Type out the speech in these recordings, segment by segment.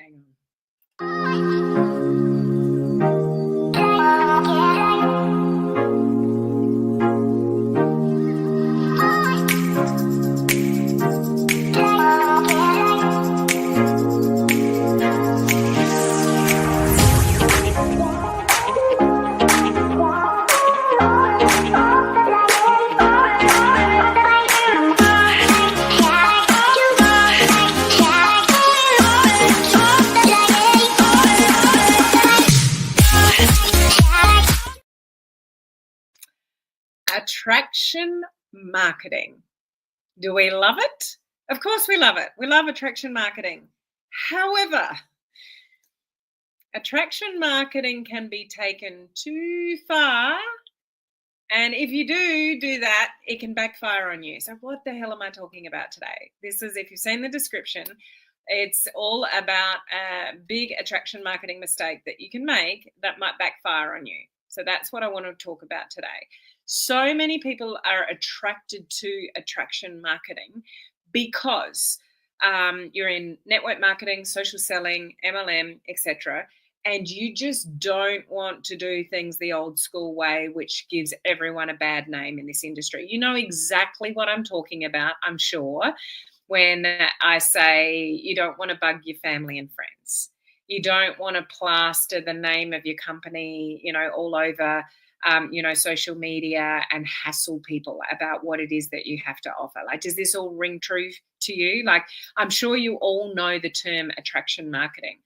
Hang on. Attraction marketing. Do we love it? Of course we love it. We love attraction marketing. However, attraction marketing can be taken too far. And if you do that, it can backfire on you. So what the hell am I talking about today? This is, if you've seen the description, it's all about a big attraction marketing mistake that you can make that might backfire on you. So that's what I want to talk about today. So many people are attracted to attraction marketing because you're in network marketing, social selling, MLM, etc., and you just don't want to do things the old school way, which gives everyone a bad name in this industry. You know exactly what I'm talking about, I'm sure, when I say you don't want to bug your family and friends. You don't want to plaster the name of your company, all over, social media and hassle people about what it is that you have to offer. Like, does this all ring true to you? Like, I'm sure you all know the term attraction marketing.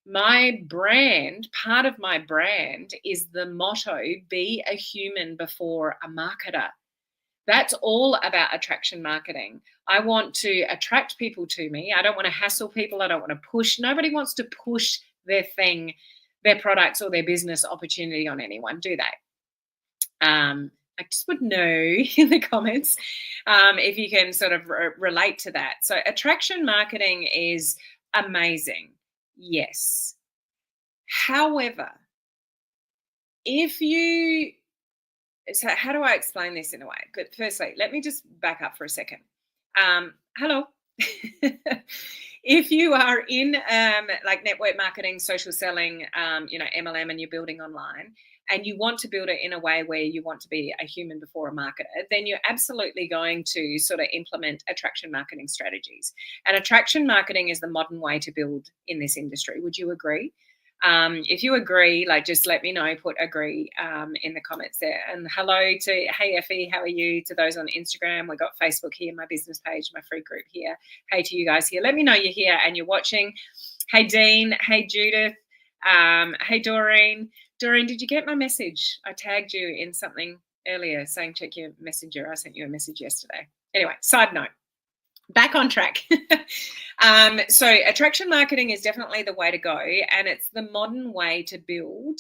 My brand, part of my brand is the motto, be a human before a marketer. That's all about attraction marketing. I want to attract people to me. I don't want to hassle people. I don't want to push. Nobody wants to push their thing, their products or their business opportunity on anyone, do they? I just would know in the comments if you can sort of relate to that. So attraction marketing is amazing. Yes. However, so how do I explain this in a way? But firstly, let me just back up for a second. Hello. If you are in like network marketing, social selling, MLM, and you're building online, and you want to build it in a way where you want to be a human before a marketer, then you're absolutely going to sort of implement attraction marketing strategies. And attraction marketing is the modern way to build in this industry. Would you agree? If you agree, just let me know, put agree in the comments there. And hello to, hey Effie, how are you? To those on Instagram, we got Facebook here, my business page, my free group here. Hey to you guys here. Let me know you're here and you're watching. Hey Dean, hey Judith, hey Doreen. Doreen, did you get my message? I tagged you in something earlier saying check your messenger. I sent you a message yesterday. Anyway, side note. Back on track. So attraction marketing is definitely the way to go, and it's the modern way to build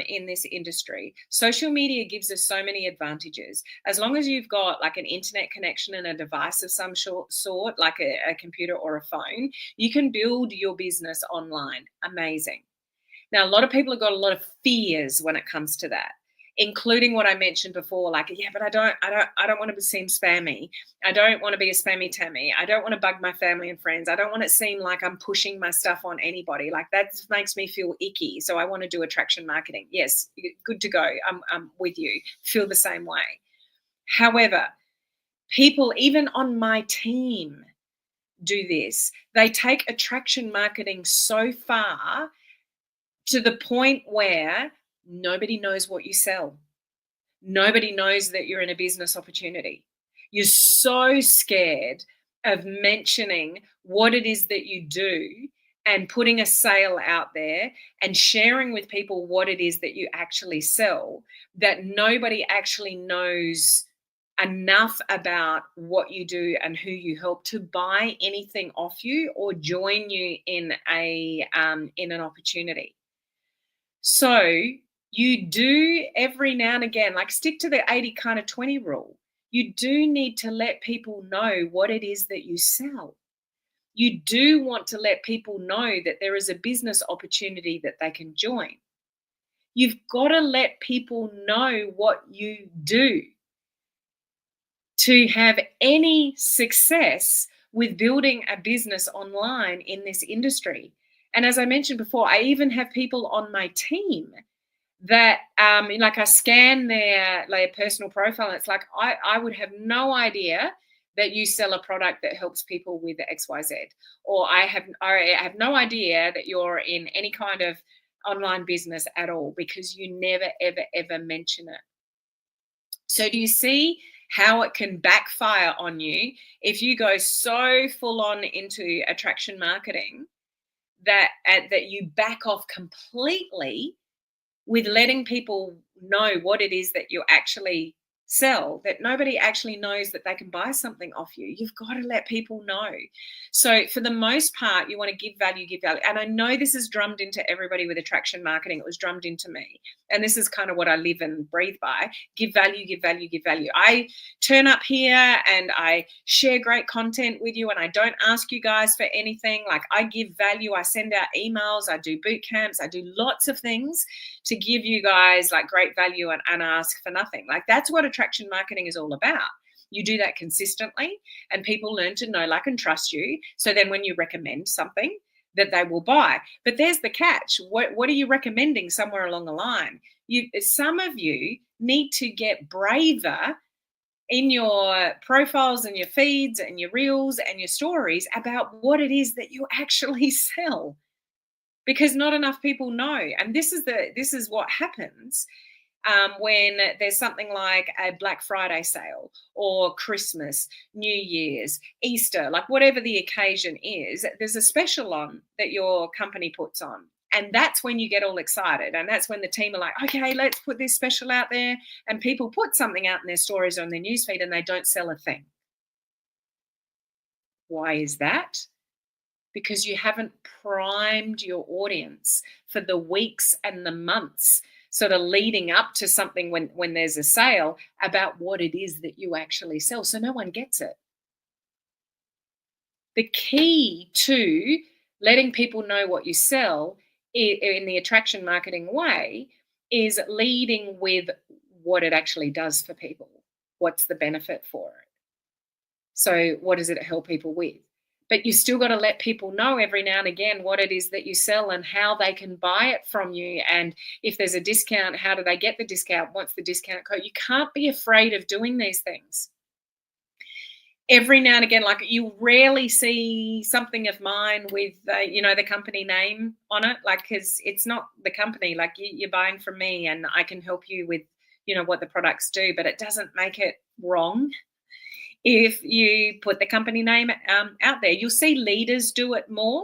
in this industry. Social media gives us so many advantages. As long as you've got like an internet connection and a device of some sort, like a computer or a phone, you can build your business online. Amazing. Now, a lot of people have got a lot of fears when it comes to that, including what I mentioned before, like, yeah, but I don't want to seem spammy. I don't want to be a spammy Tammy. I don't want to bug my family and friends. I don't want it to seem like I'm pushing my stuff on anybody. Like, that makes me feel icky. So I want to do attraction marketing. Yes, good to go. I'm with you. Feel the same way. However, people, even on my team, do this. They take attraction marketing so far to the point where nobody knows what you sell. Nobody knows that you're in a business opportunity. You're so scared of mentioning what it is that you do and putting a sale out there and sharing with people what it is that you actually sell that nobody actually knows enough about what you do and who you help to buy anything off you or join you in an opportunity. So you do every now and again, like, stick to the 80 kind of 20 rule. You do need to let people know what it is that you sell. You do want to let people know that there is a business opportunity that they can join. You've got to let people know what you do to have any success with building a business online in this industry. And as I mentioned before, I even have people on my team that like I scan their like personal profile, and it's like I would have no idea that you sell a product that helps people with XYZ, or I have no idea that you're in any kind of online business at all, because you never ever ever mention it. So do you see how it can backfire on you if you go so full on into attraction marketing that you back off completely with letting people know what it is that you actually sell, that nobody actually knows that they can buy something off you? You've got to let people know. So for the most part, you want to give value, give value. And I know this is drummed into everybody with attraction marketing. It was drummed into me. And this is kind of what I live and breathe by. Give value, give value, give value. I turn up here and I share great content with you, and I don't ask you guys for anything. Like, I give value. I send out emails. I do boot camps. I do lots of things to give you guys like great value and ask for nothing. Like, that's what attraction marketing is all about. You do that consistently, and people learn to know, like, and trust you. So then when you recommend something, that they will buy. But there's the catch. What are you recommending somewhere along the line? Some of you need to get braver in your profiles and your feeds and your reels and your stories about what it is that you actually sell, because not enough people know. And this is what happens when there's something like a Black Friday sale or Christmas, New Year's, Easter, like whatever the occasion is. There's a special on that your company puts on. And that's when you get all excited. And that's when the team are like, okay, let's put this special out there. And people put something out in their stories or on their newsfeed, and they don't sell a thing. Why is that? Because you haven't primed your audience for the weeks and the months sort of leading up to something when there's a sale about what it is that you actually sell. So no one gets it. The key to letting people know what you sell in the attraction marketing way is leading with what it actually does for people. What's the benefit for it? So what does it help people with? But you still got to let people know every now and again what it is that you sell and how they can buy it from you. And if there's a discount, how do they get the discount? What's the discount code? You can't be afraid of doing these things. Every now and again, like, you rarely see something of mine with, the company name on it, like, because it's not the company. Like, you're buying from me, and I can help you with, what the products do, but it doesn't make it wrong if you put the company name out there. You'll see leaders do it more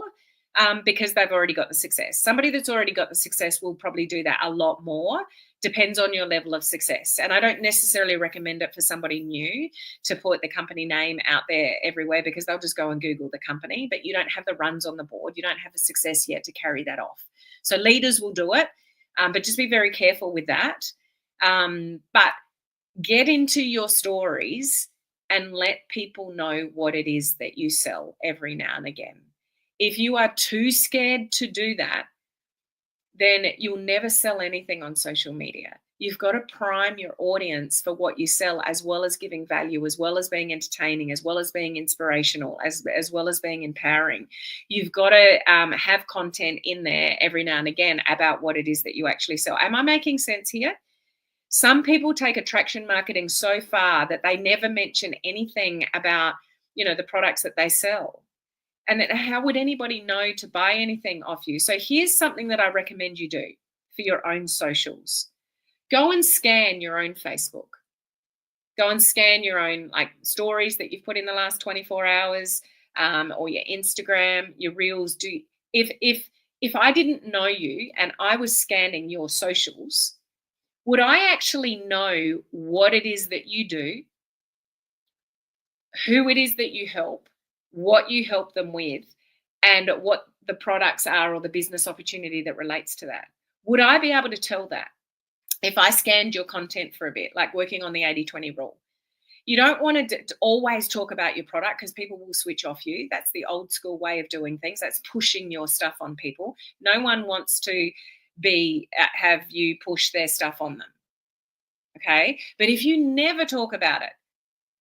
because they've already got the success. Somebody that's already got the success will probably do that a lot more. Depends on your level of success. And I don't necessarily recommend it for somebody new to put the company name out there everywhere, because they'll just go and Google the company, but you don't have the runs on the board. You don't have the success yet to carry that off. So leaders will do it, but just be very careful with that. But get into your stories and let people know what it is that you sell every now and again. If you are too scared to do that, then you'll never sell anything on social media. You've got to prime your audience for what you sell, as well as giving value, as well as being entertaining, as well as being inspirational, as well as being empowering. You've got to have content in there every now and again about what it is that you actually sell. Am I making sense here? Some people take attraction marketing so far that they never mention anything about, the products that they sell. And then how would anybody know to buy anything off you? So here's something that I recommend you do for your own socials. Go and scan your own Facebook. Go and scan your own stories that you've put in the last 24 hours, or your Instagram, your reels. If I didn't know you and I was scanning your socials, would I actually know what it is that you do, who it is that you help, what you help them with, and what the products are or the business opportunity that relates to that? Would I be able to tell that if I scanned your content for a bit, like working on the 80-20 rule? You don't want to always talk about your product, because people will switch off you. That's the old school way of doing things. That's pushing your stuff on people. No one wants to have you push their stuff on them. Okay? But if you never talk about it,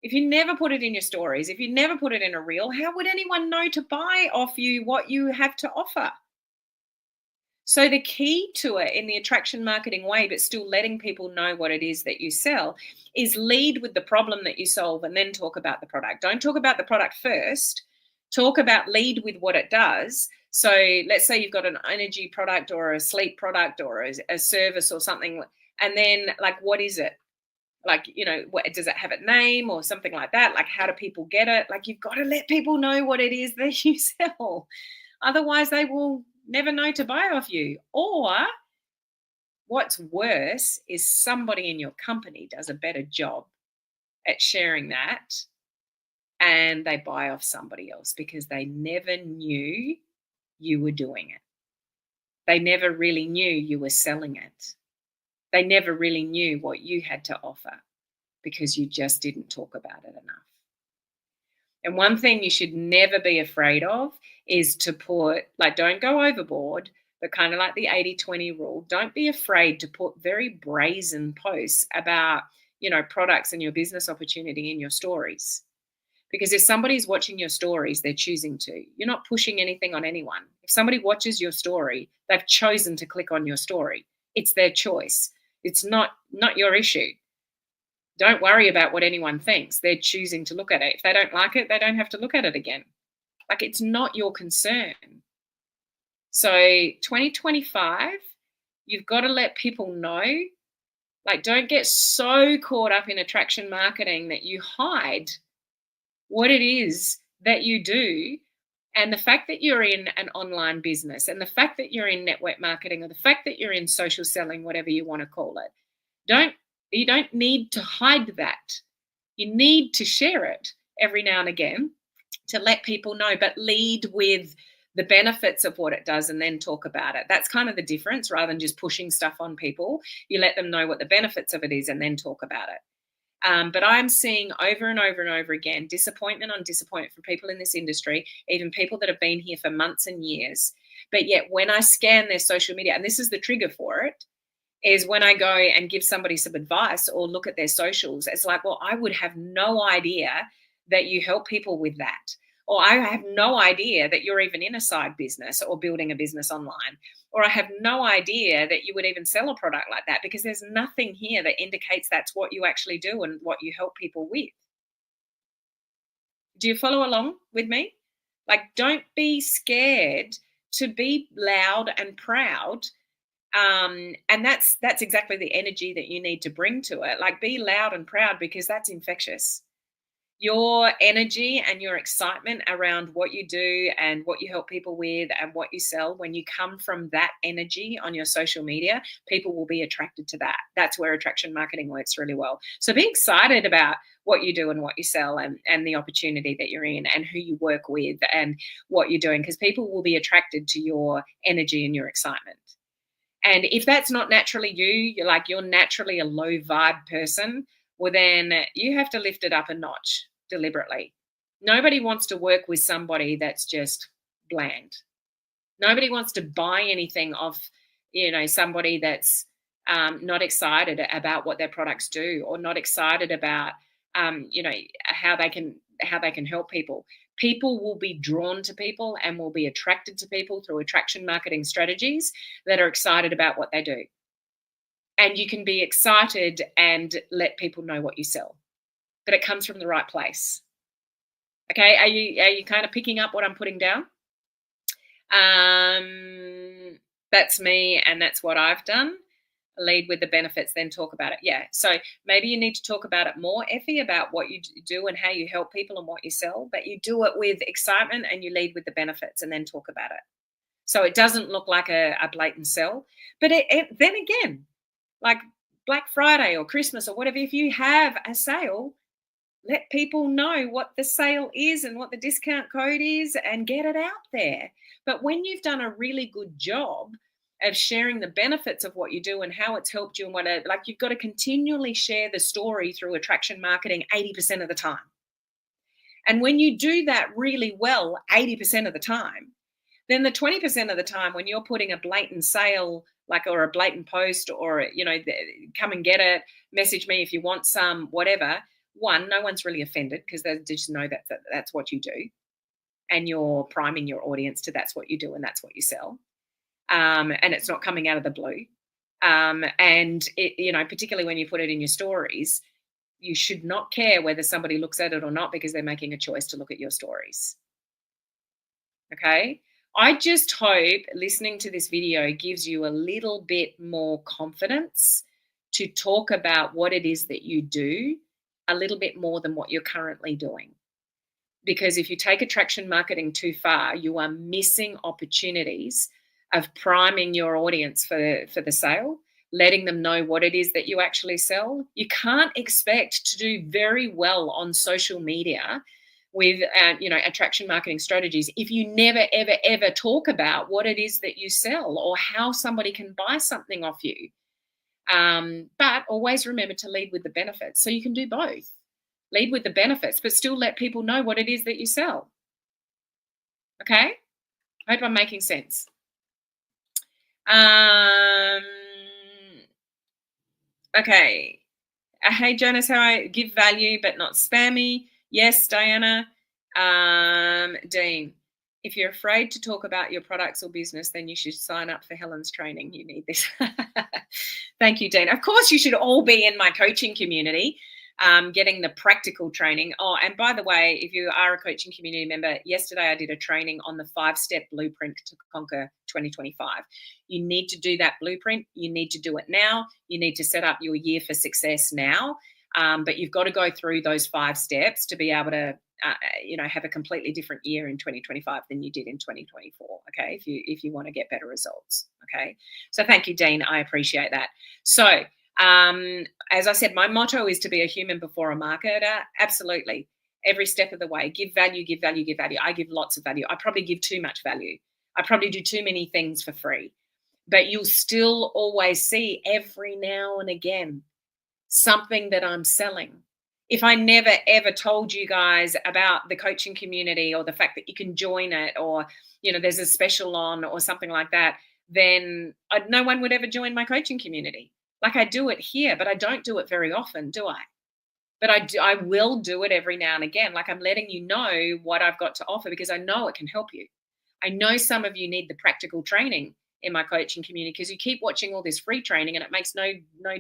if you never put it in your stories, if you never put it in a reel, how would anyone know to buy off you what you have to offer? So the key to it in the attraction marketing way, but still letting people know what it is that you sell, is lead with the problem that you solve and then talk about the product. Don't talk about the product first. Lead with what it does. So let's say you've got an energy product or a sleep product or a service or something. And then, like, what is it? Like, does it have a name or something like that? Like, how do people get it? Like, you've got to let people know what it is that you sell. Otherwise, they will never know to buy off you. Or what's worse is somebody in your company does a better job at sharing that and they buy off somebody else because they never knew you were doing it. They never really knew you were selling it. They never really knew what you had to offer because you just didn't talk about it enough. And one thing you should never be afraid of is to put, like, don't go overboard, but kind of like the 80-20 rule. Don't be afraid to put very brazen posts about, products and your business opportunity in your stories. Because if somebody's watching your stories, they're choosing to. You're not pushing anything on anyone. If somebody watches your story, they've chosen to click on your story. It's their choice. It's not your issue. Don't worry about what anyone thinks. They're choosing to look at it. If they don't like it, they don't have to look at it again. Like, it's not your concern. So 2025, you've got to let people know. Like, don't get so caught up in attraction marketing that you hide what it is that you do. And the fact that you're in an online business and the fact that you're in network marketing or the fact that you're in social selling, whatever you want to call it, you don't need to hide that. You need to share it every now and again to let people know, but lead with the benefits of what it does and then talk about it. That's kind of the difference. Rather than just pushing stuff on people, you let them know what the benefits of it is and then talk about it. But I'm seeing over and over and over again disappointment on disappointment from people in this industry, even people that have been here for months and years. But yet when I scan their social media, and this is the trigger for it, is when I go and give somebody some advice or look at their socials, it's like, well, I would have no idea that you help people with that. Or I have no idea that you're even in a side business or building a business online. Or I have no idea that you would even sell a product like that, because there's nothing here that indicates that's what you actually do and what you help people with. Do you follow along with me? Like, don't be scared to be loud and proud. And that's exactly the energy that you need to bring to it. Like, be loud and proud, because that's infectious. Your energy and your excitement around what you do and what you help people with and what you sell, when you come from that energy on your social media, people will be attracted to that. That's where attraction marketing works really well. So be excited about what you do and what you sell and the opportunity that you're in and who you work with and what you're doing, because people will be attracted to your energy and your excitement. And if that's not naturally you're naturally a low vibe person, well, then you have to lift it up a notch deliberately. Nobody wants to work with somebody that's just bland. Nobody wants to buy anything off, somebody that's not excited about what their products do, or not excited about, how they can help people. People will be drawn to people and will be attracted to people through attraction marketing strategies that are excited about what they do. And you can be excited and let people know what you sell, but it comes from the right place. Okay, are you kind of picking up what I'm putting down? That's me, and that's what I've done. Lead with the benefits, then talk about it. Yeah, so maybe you need to talk about it more, Effie, about what you do and how you help people and what you sell, but you do it with excitement and you lead with the benefits and then talk about it. So it doesn't look like a blatant sell. But then again, like Black Friday or Christmas or whatever, if you have a sale, let people know what the sale is and what the discount code is and get it out there. But when you've done a really good job of sharing the benefits of what you do and how it's helped you and you've got to continually share the story through attraction marketing 80% of the time. And when you do that really well 80% of the time, then the 20% of the time when you're putting a blatant sale, or a blatant post, or, come and get it, message me if you want some, whatever. One, no one's really offended because they just know that that's what you do. And you're priming your audience to that's what you do and that's what you sell. and it's not coming out of the blue. And it, particularly when you put it in your stories, you should not care whether somebody looks at it or not because they're making a choice to look at your stories. Okay. I just hope listening to this video gives you a little bit more confidence to talk about what it is that you do a little bit more than what you're currently doing. Because if you take attraction marketing too far, you are missing opportunities of priming your audience for the sale, letting them know what it is that you actually sell. You can't expect to do very well on social media with attraction marketing strategies if you never ever ever talk about what it is that you sell or how somebody can buy something off you. But always remember to lead with the benefits, so you can do both. Lead with the benefits, but still let people know what it is that you sell. Okay? I hope I'm making sense. Okay. Hey, Jonas, how I give value but not spammy. Yes, Diana. Dean, if you're afraid to talk about your products or business, then you should sign up for Helen's training. You need this. Thank you, Dean. Of course, you should all be in my coaching community, getting the practical training. Oh, and by the way, if you are a coaching community member, yesterday I did a training on the 5-step blueprint to conquer 2025. You need to do that blueprint. You need to do it now. You need to set up your year for success now. But you've got to go through those 5 steps to be able to have a completely different year in 2025 than you did in 2024. Okay, if you want to get better results. Okay, so thank you, Dean. I appreciate that. So as I said, my motto is to be a human before a marketer. Absolutely, every step of the way. Give value, give value, give value. I give lots of value. I probably give too much value. I probably do too many things for free. But you'll still always see every now and again something that I'm selling. If I never ever told you guys about the coaching community or the fact that you can join it or, there's a special on or something like that, then no one would ever join my coaching community. Like I do it here, but I don't do it very often, do I? But I will do it every now and again. Like I'm letting you know what I've got to offer because I know it can help you. I know some of you need the practical training in my coaching community because you keep watching all this free training and it makes no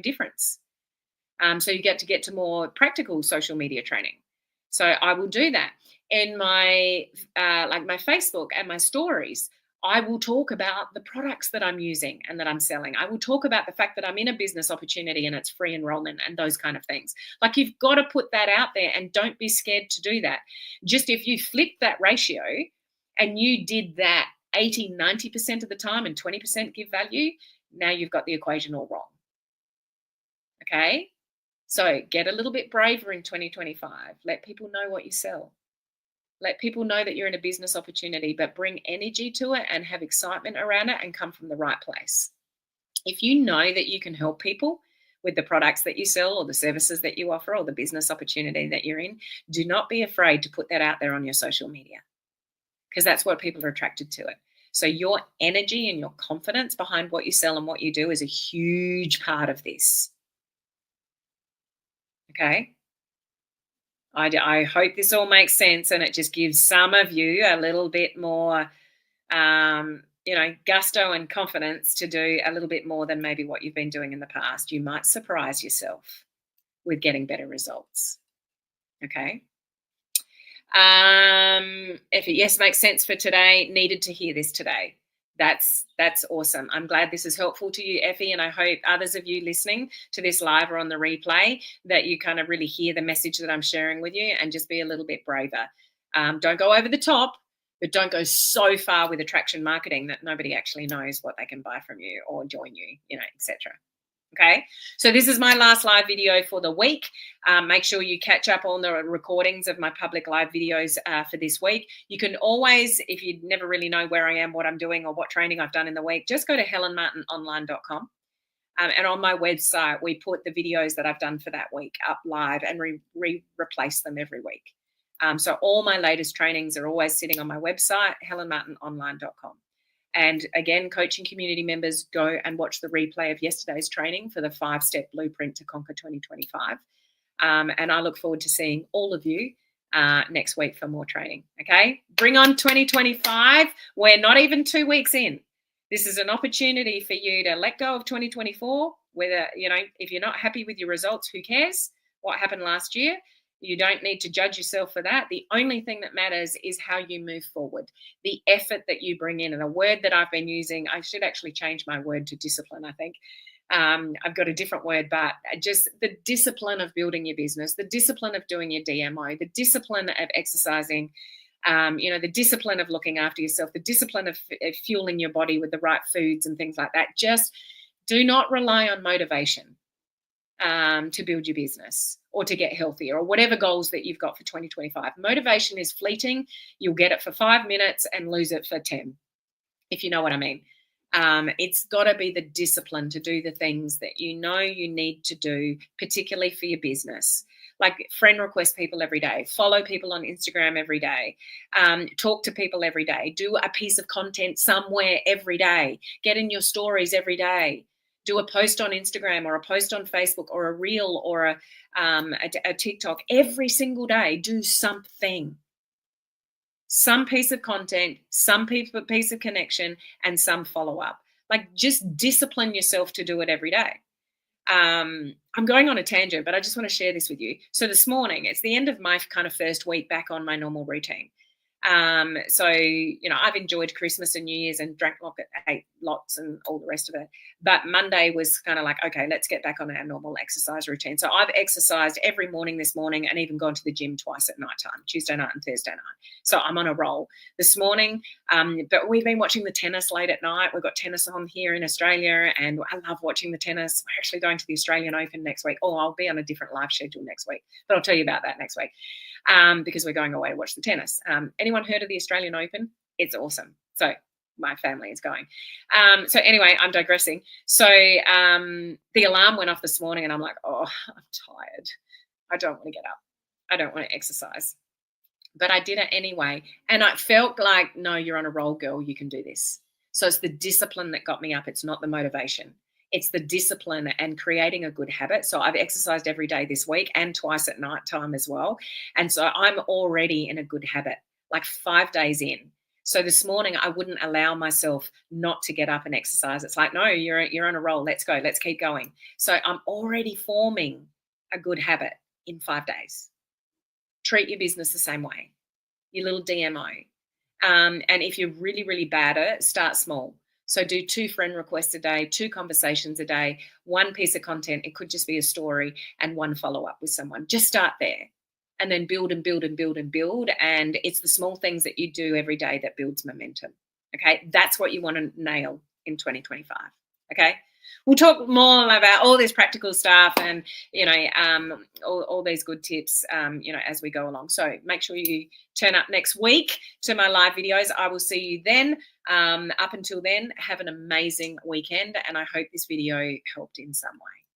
difference. So you get to more practical social media training. So I will do that in my my Facebook and my stories. I will talk about the products that I'm using and that I'm selling. I will talk about the fact that I'm in a business opportunity and it's free enrollment and those kind of things. Like you've got to put that out there and don't be scared to do that. Just if you flip that ratio and you did that 80, 90% of the time and 20% give value, now you've got the equation all wrong. Okay? So get a little bit braver in 2025. Let people know what you sell. Let people know that you're in a business opportunity, but bring energy to it and have excitement around it and come from the right place. If you know that you can help people with the products that you sell or the services that you offer or the business opportunity that you're in, do not be afraid to put that out there on your social media because that's what people are attracted to it. So your energy and your confidence behind what you sell and what you do is a huge part of this. Okay. I hope this all makes sense and it just gives some of you a little bit more, gusto and confidence to do a little bit more than maybe what you've been doing in the past. You might surprise yourself with getting better results. Okay. If it yes makes sense for today, needed to hear this today. That's awesome. I'm glad this is helpful to you, Effie, and I hope others of you listening to this live or on the replay that you kind of really hear the message that I'm sharing with you and just be a little bit braver. Don't go over the top, but don't go so far with attraction marketing that nobody actually knows what they can buy from you or join you, etc. Okay, so this is my last live video for the week. Make sure you catch up on the recordings of my public live videos for this week. You can always, if you never really know where I am, what I'm doing, or what training I've done in the week, just go to helenmartinonline.com. And on my website, we put the videos that I've done for that week up live and replace them every week. So all my latest trainings are always sitting on my website, helenmartinonline.com. And again, coaching community members, go and watch the replay of yesterday's training for the 5-step blueprint to conquer 2025. And I look forward to seeing all of you next week for more training. Okay, bring on 2025. We're not even 2 weeks in. This is an opportunity for you to let go of 2024. Whether, if you're not happy with your results, who cares what happened last year? You don't need to judge yourself for that. The only thing that matters is how you move forward, the effort that you bring in. And a word that I've been using, I should actually change my word to discipline, I think. I've got a different word, but just the discipline of building your business, the discipline of doing your DMO, the discipline of exercising, the discipline of looking after yourself, the discipline of fueling your body with the right foods and things like that. Just do not rely on motivation to build your business or to get healthier or whatever goals that you've got for 2025. Motivation is fleeting. You'll get it for 5 minutes and lose it for 10, if you know what I mean. It's got to be the discipline to do the things that you know you need to do, particularly for your business. Like friend request people every day, follow people on Instagram every day, talk to people every day, do a piece of content somewhere every day, get in your stories every day, do a post on Instagram or a post on Facebook or a reel or a TikTok every single day. Do something. Some piece of content, some piece of connection, and some follow-up. Like, just discipline yourself to do it every day. I'm going on a tangent, but I just want to share this with you. So this morning, it's the end of my kind of first week back on my normal routine. So, I've enjoyed Christmas and New Year's and ate lots and all the rest of it. But Monday was kind of like, okay, let's get back on our normal exercise routine. So I've exercised every morning this morning and even gone to the gym twice at night time, Tuesday night and Thursday night. So I'm on a roll this morning. But we've been watching the tennis late at night. We've got tennis on here in Australia and I love watching the tennis. We're actually going to the Australian Open next week. Oh, I'll be on a different live schedule next week, but I'll tell you about that next week. Because we're going away to watch the tennis. Anyone heard of the Australian Open? It's awesome. So my family is going. So anyway, I'm digressing. So the alarm went off this morning and I'm like, oh, I'm tired. I don't want to get up. I don't want to exercise. But I did it anyway. And I felt like, no, you're on a roll, girl. You can do this. So it's the discipline that got me up. It's not the motivation. It's the discipline and creating a good habit. So I've exercised every day this week and twice at night time as well. And so I'm already in a good habit, like 5 days in. So this morning I wouldn't allow myself not to get up and exercise. It's like, no, you're on a roll. Let's go. Let's keep going. So I'm already forming a good habit in 5 days. Treat your business the same way, your little DMO. And if you're really, really bad at it, start small. So do 2 friend requests a day, 2 conversations a day, 1 piece of content. It could just be a story and 1 follow-up with someone. Just start there and then build and build and build and build. And it's the small things that you do every day that builds momentum. Okay, that's what you want to nail in 2025. Okay, we'll talk more about all this practical stuff and, all these good tips, as we go along. So make sure you turn up next week to my live videos. I will see you then. Up until then, have an amazing weekend. And I hope this video helped in some way.